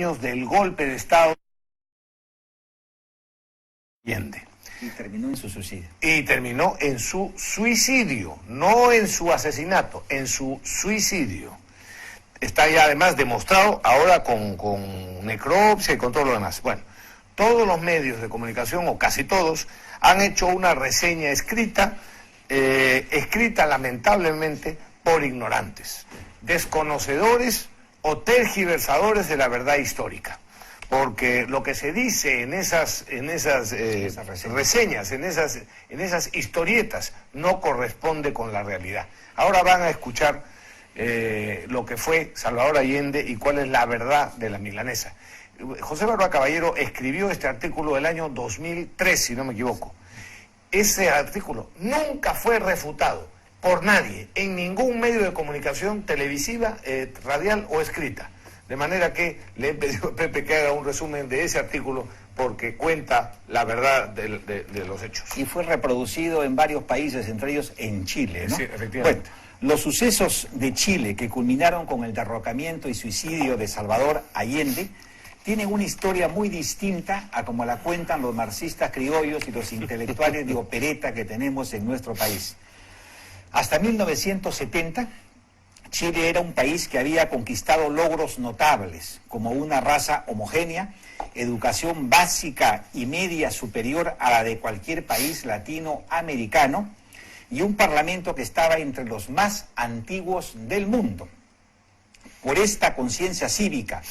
años del golpe de Estado Allende. Y terminó en su suicidio. Y terminó en su suicidio, no en su asesinato, en su suicidio. Está ya además demostrado ahora con necropsia y con todo lo demás. Bueno, todos los medios de comunicación, o casi todos, han hecho una reseña escrita lamentablemente por ignorantes, desconocedores o tergiversadores de la verdad histórica. Porque lo que se dice en esas reseñas, en esas historietas, no corresponde con la realidad. Ahora van a escuchar lo que fue Salvador Allende y cuál es la verdad de la milanesa. José Barba Caballero escribió este artículo del año 2003, si no me equivoco. Ese artículo nunca fue refutado por nadie, en ningún medio de comunicación televisiva, radial o escrita. De manera que le he pedido a Pepe que haga un resumen de ese artículo porque cuenta la verdad de los hechos. Y fue reproducido en varios países, entre ellos en Chile, ¿no? Sí, efectivamente. Bueno, los sucesos de Chile que culminaron con el derrocamiento y suicidio de Salvador Allende tienen una historia muy distinta a como la cuentan los marxistas criollos y los intelectuales de opereta que tenemos en nuestro país. Hasta 1970... Chile era un país que había conquistado logros notables, como una raza homogénea, educación básica y media superior a la de cualquier país latinoamericano, y un parlamento que estaba entre los más antiguos del mundo. Por esta conciencia cívica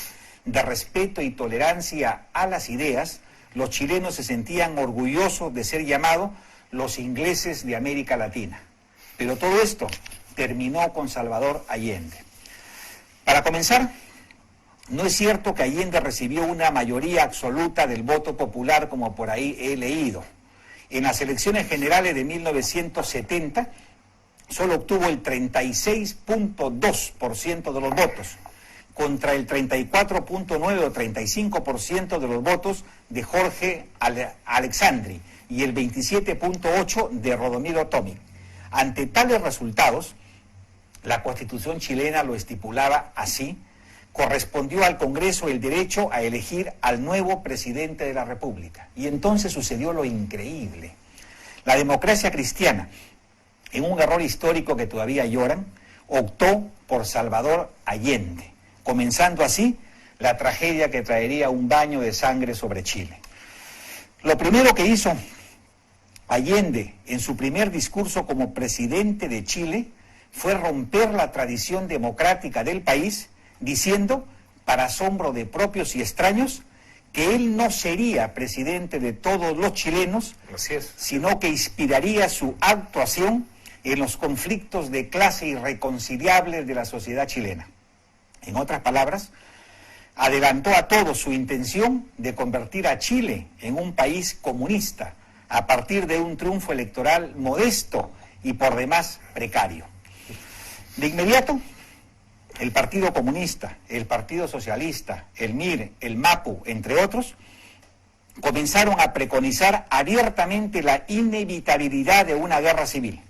de respeto y tolerancia a las ideas, los chilenos se sentían orgullosos de ser llamados los ingleses de América Latina. Pero todo esto terminó con Salvador Allende. Para comenzar, no es cierto que Allende recibió una mayoría absoluta del voto popular como por ahí he leído. En las elecciones generales de 1970 solo obtuvo el 36.2% de los votos, contra el 34.9 o 35% de los votos de Jorge Alexandri y el 27.8% de Rodomiro Tomic. Ante tales resultados, la Constitución chilena lo estipulaba así: correspondió al Congreso el derecho a elegir al nuevo presidente de la República. Y entonces sucedió lo increíble. La democracia cristiana, en un error histórico que todavía lloran, optó por Salvador Allende, comenzando así la tragedia que traería un baño de sangre sobre Chile. Lo primero que hizo Allende en su primer discurso como presidente de Chile fue romper la tradición democrática del país, diciendo, para asombro de propios y extraños, que él no sería presidente de todos los chilenos, sino que inspiraría su actuación en los conflictos de clase irreconciliables de la sociedad chilena. En otras palabras, adelantó a todos su intención de convertir a Chile en un país comunista, a partir de un triunfo electoral modesto y por demás precario. De inmediato, el Partido Comunista, el Partido Socialista, el MIR, el MAPU, entre otros, comenzaron a preconizar abiertamente la inevitabilidad de una guerra civil.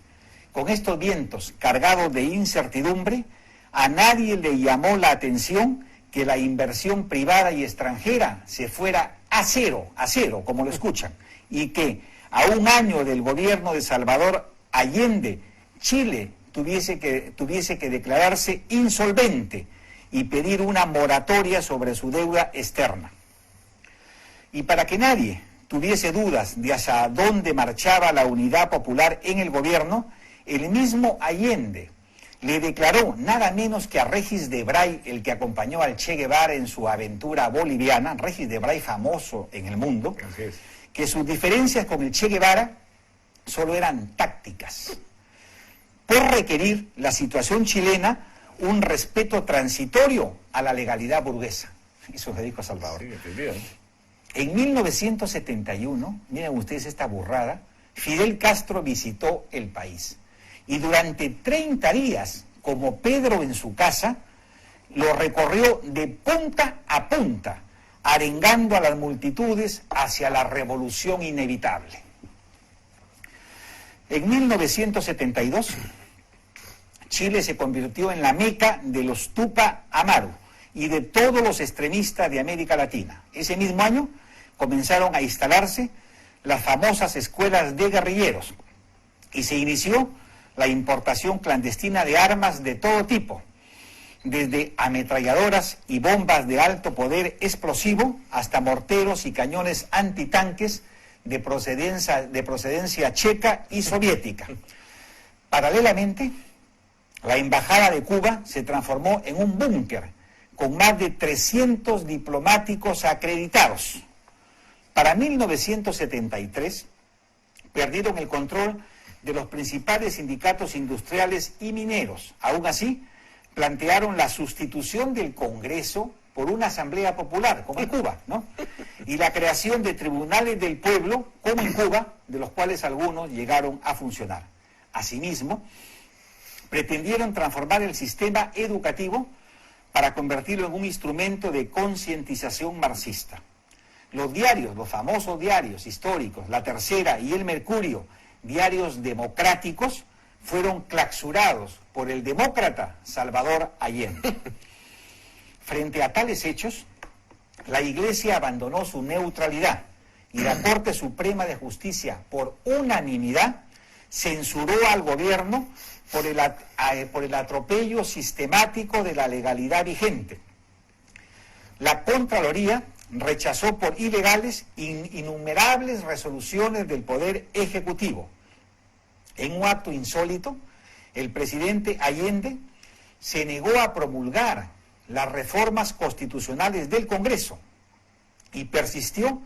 Con estos vientos cargados de incertidumbre, a nadie le llamó la atención que la inversión privada y extranjera se fuera a cero, como lo escuchan, y que a un año del gobierno de Salvador Allende, Chile tuviese que declararse insolvente y pedir una moratoria sobre su deuda externa. Y para que nadie tuviese dudas de hacia dónde marchaba la unidad popular en el gobierno, el mismo Allende le declaró nada menos que a Regis Debray, el que acompañó al Che Guevara en su aventura boliviana, Regis Debray famoso en el mundo, que sus diferencias con el Che Guevara solo eran tácticas. Por requerir la situación chilena un respeto transitorio a la legalidad burguesa. Eso le dijo a Salvador. Sí, bien. En 1971, miren ustedes esta burrada, Fidel Castro visitó el país. Y durante 30 días, como Pedro en su casa, lo recorrió de punta a punta, arengando a las multitudes hacia la revolución inevitable. En 1972, Chile se convirtió en la meca de los Tupac Amaru, y de todos los extremistas de América Latina. Ese mismo año comenzaron a instalarse las famosas escuelas de guerrilleros y se inició la importación clandestina de armas de todo tipo, desde ametralladoras y bombas de alto poder explosivo hasta morteros y cañones antitanques de procedencia checa y soviética. Paralelamente, la Embajada de Cuba se transformó en un búnker con más de 300 diplomáticos acreditados. Para 1973, perdieron el control de los principales sindicatos industriales y mineros. Aún así, plantearon la sustitución del Congreso por una asamblea popular, como en Cuba, ¿no? Y la creación de tribunales del pueblo, como en Cuba, de los cuales algunos llegaron a funcionar. Asimismo, pretendieron transformar el sistema educativo para convertirlo en un instrumento de concientización marxista. Los diarios, los famosos diarios históricos, La Tercera y El Mercurio, diarios democráticos, fueron clausurados por el demócrata Salvador Allende. Frente a tales hechos, la Iglesia abandonó su neutralidad y la Corte Suprema de Justicia, por unanimidad, censuró al gobierno por el atropello sistemático de la legalidad vigente. La Contraloría rechazó por ilegales innumerables resoluciones del Poder Ejecutivo. En un acto insólito, el presidente Allende se negó a promulgar las reformas constitucionales del Congreso y persistió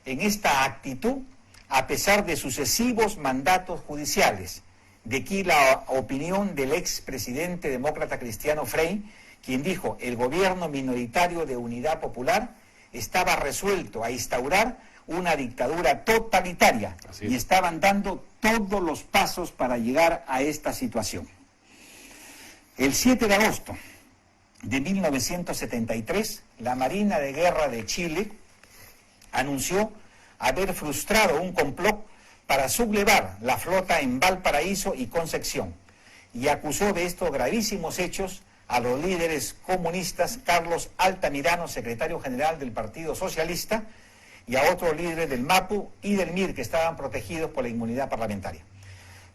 en esta actitud a pesar de sucesivos mandatos judiciales. De aquí la opinión del expresidente demócrata cristiano Frei, quien dijo: el gobierno minoritario de Unidad Popular estaba resuelto a instaurar una dictadura totalitaria y estaban dando todos los pasos para llegar a esta situación. El 7 de agosto de 1973, la Marina de Guerra de Chile anunció haber frustrado un complot para sublevar la flota en Valparaíso y Concepción y acusó de estos gravísimos hechos a los líderes comunistas Carlos Altamirano, secretario general del Partido Socialista, y a otros líderes del MAPU y del MIR que estaban protegidos por la inmunidad parlamentaria,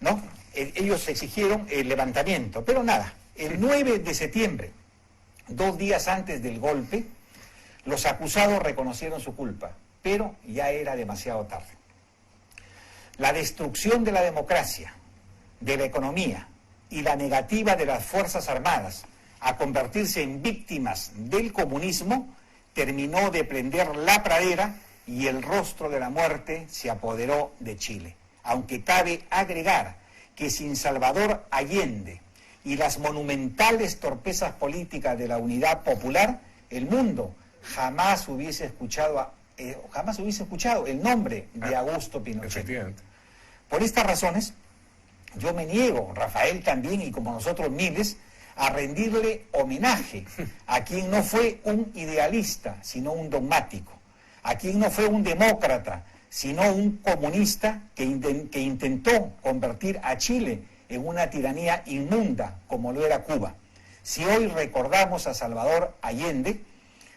¿no? Ellos exigieron el levantamiento, pero nada. El 9 de septiembre, 2 días antes del golpe, los acusados reconocieron su culpa, pero ya era demasiado tarde. La destrucción de la democracia, de la economía y la negativa de las Fuerzas Armadas a convertirse en víctimas del comunismo terminó de prender la pradera y el rostro de la muerte se apoderó de Chile. Aunque cabe agregar que sin Salvador Allende y las monumentales torpezas políticas de la Unidad Popular, el mundo jamás hubiese escuchado el nombre de Augusto Pinochet. Por estas razones, yo me niego, Rafael también, y como nosotros miles, a rendirle homenaje a quien no fue un idealista, sino un dogmático, a quien no fue un demócrata, sino un comunista que intentó convertir a Chile en una tiranía inmunda, como lo era Cuba. Si hoy recordamos a Salvador Allende,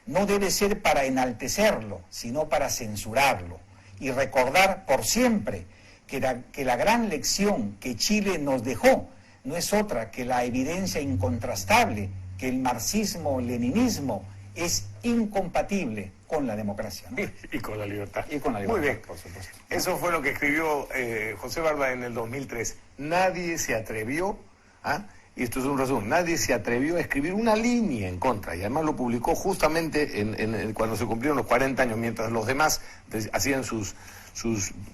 no debe ser para enaltecerlo, sino para censurarlo y recordar por siempre que la gran lección que Chile nos dejó no es otra que la evidencia incontrastable que el marxismo-leninismo es incompatible con la democracia, ¿no? Y con la libertad. Y con la libertad, muy bien, por supuesto. Eso fue lo que escribió José Barba en el 2003. Nadie se atrevió, y esto es un resumen, nadie se atrevió a escribir una línea en contra, y además lo publicó justamente cuando se cumplieron los 40 años, mientras los demás hacían sus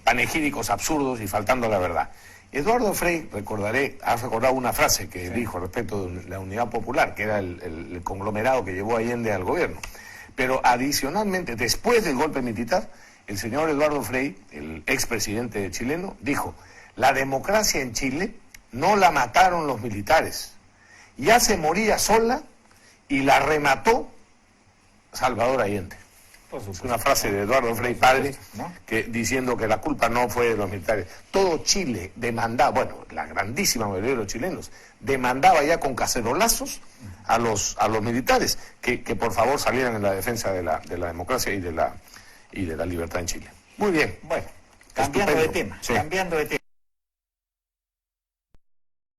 panegíricos absurdos y faltando a la verdad. Eduardo Frei, has recordado una frase que dijo respecto de la Unidad Popular, que era el conglomerado que llevó a Allende al gobierno. Pero adicionalmente, después del golpe militar, el señor Eduardo Frei, el expresidente chileno, dijo: la democracia en Chile no la mataron los militares, ya se moría sola y la remató Salvador Allende. Es una frase de Eduardo Frei Padre, ¿no? que diciendo que la culpa no fue de los militares. Todo Chile demandaba, bueno, la grandísima mayoría de los chilenos, demandaba ya con cacerolazos a los militares que por favor salieran en la defensa de la democracia y de la libertad en Chile. Muy bien. Bueno, cambiando Estupendo. de tema, Sí. cambiando de tema.